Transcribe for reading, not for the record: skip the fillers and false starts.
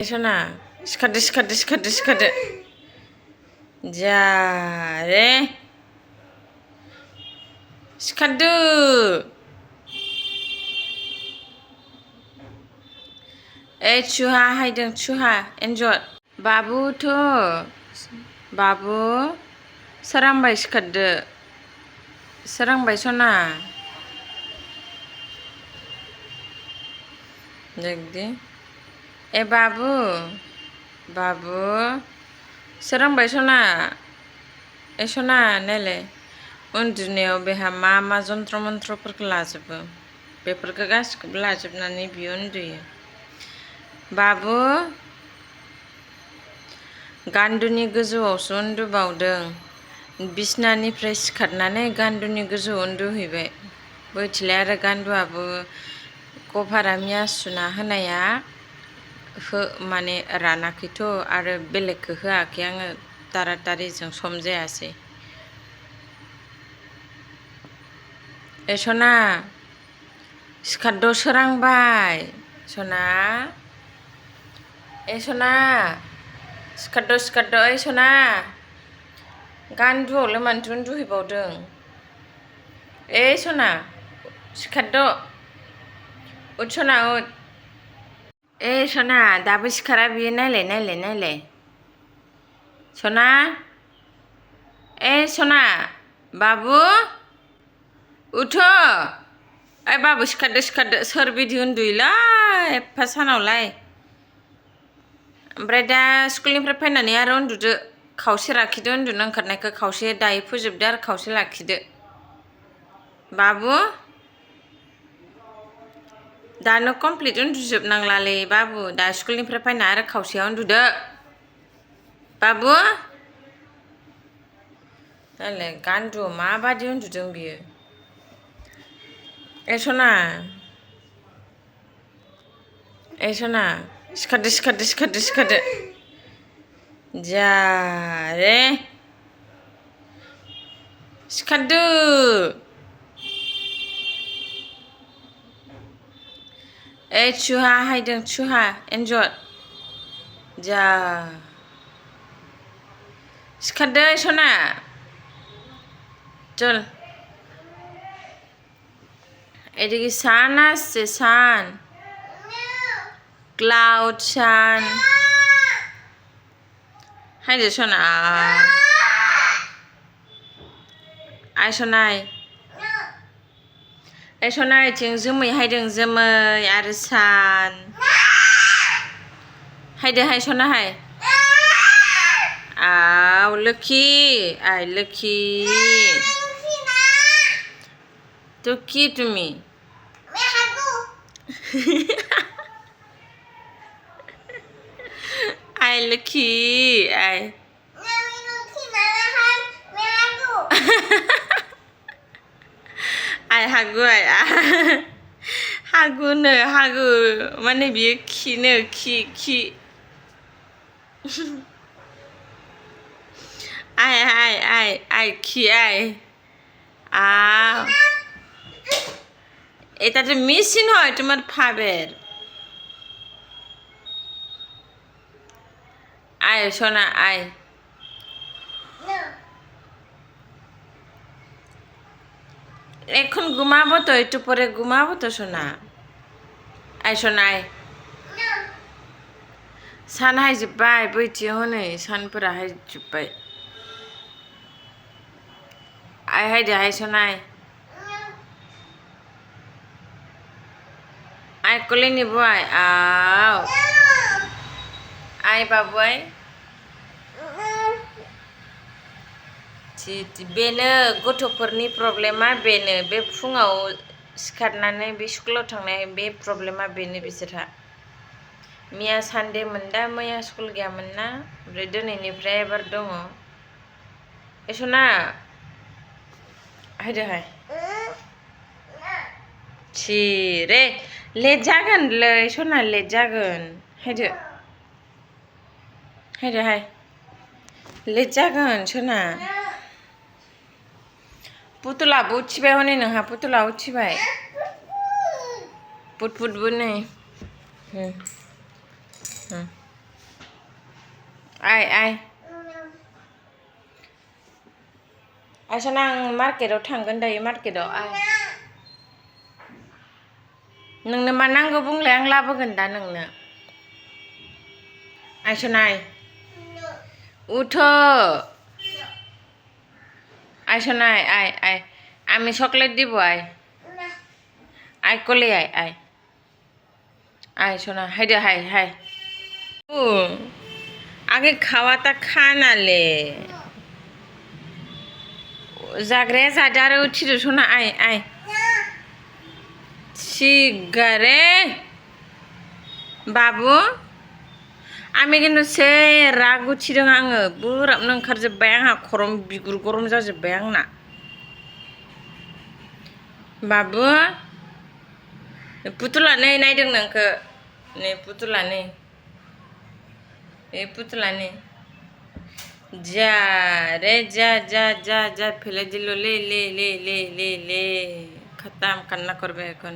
सना सिखारदो जा रे सिखारदो चुहा हायदों चुहा एन्जर बाबुथ' बाबु सोरांबाय सिखारदो सोरांबाय सना जगदि बाबु सोरांबाय सना सना नायलाय उन्दुनायाव बेहा मा जन्त्र मन्त्रफोरखौ लाजोबो बेफोरखौ गासिखौबो लाजोबनानै बियो उन्दुयो बाबु गान्दुनि गोजौआवसो उन्दुबावदों बिसनानिफ्राय सिखारनानै गान्दुनि गोजौआव उन्दुहैबाय बैथिलाय आरो गान्दुआबो कभारा मिया सुना होनाया माने रानाखैथ' आरो बेलेगखौ होआखै आङो तारातारिजों सम जायासै सना सिखारद' सोरांबाय सना सना सिखारद' सना गान्दुआवलाय मानोथो उन्दुहैबावदों सना सिखारद' उठ सना उठ सना दाबो सिखारा बियो नायलाय सना सना बाबु उठ बाबु सिखारदो सोर बिदि उन्दुयोलाय एफा सानावलाय ओमफ्राय दा स्कुलनिफ्राय फैनानै आरो उन्दुदो खावसे लाखिदो उन्दुनो ओंखारनायखौ खावसे दायो फोजोबदो आरो खावसे लाखिदो बाबु दानो कमप्लिट उन्दुजोबनांलालै बाबु दा स्कुलनिफ्राय फैना आरो खावसेयाव उन्दुदो बाबु नायलाय गान्दुआव माबादि उन्दुदों बियो सना सिखारदो जा रे सिखारदो चुहा हायदों चुहा एन्जर जा सिखारदो सना चल एदिকে सान আসছে सान क्लाउड सान हायदो सना सनाय सनायथिं जोमै हायदों जोमै आरो सान हायदो हाय सना हाय आव लोखि लोखि तो কি তুমি लोखि हागु हागु माने बियो खिनो खि खि এটা তো মেশিন হয় তোমার ফাবের সোনা এখন ঘুমাবো তো একটু পরে ঘুমাবো তো সোনা সোনা सान हायजोब्बाय बैथियाव हनै सानफोरा हायजोब्बाय हायदो सनाय कलेनि बय बाबु बेनो गथ'फोरनि प्रब्लेमा बेनो बे फुङाव सिखारनानै बे स्कुलाव थांनाय बे प्रब्लेमा बेनो बिसोरहा मिया सानडे मोन दा मैया स्कुल गैयामोन ना ओमफ्राय दिनैनिफ्राय एबार दङ सना हायदो रे लेट जागोनलै सना लेट जागोन हायदो लेट जागोन सना पुतुलाबो उथिबाय हनै नोंहा पुतुला उथिबाय पुटबो नै आय आइसन आं मार्केटाव थांगोन दायो मार्केटाव आय नोंनो मा नांगौ बुंलाय आं लाबोगोन दा नोंनो आइसन आय उठ आइसन आय আমি চকলেট দিব আই কলে আই শোনা হাইডে হাই আগে খাওয়াটা খানা ले जाग्राया जादो आरो उथिदो शोना आय सिगारे बाबु आमी किन्तु से राग उथिदों आङो बोराबनो ओंखारजोब्बाय आंहा खरम बिगुर गरम जाजोब्बाय आंना बाबु पुतुला नै नायदों नोंखो नै पुतुला नै ए पुतुला नै जा रे जा फेले दिलो ले खत्म करना करबे এখন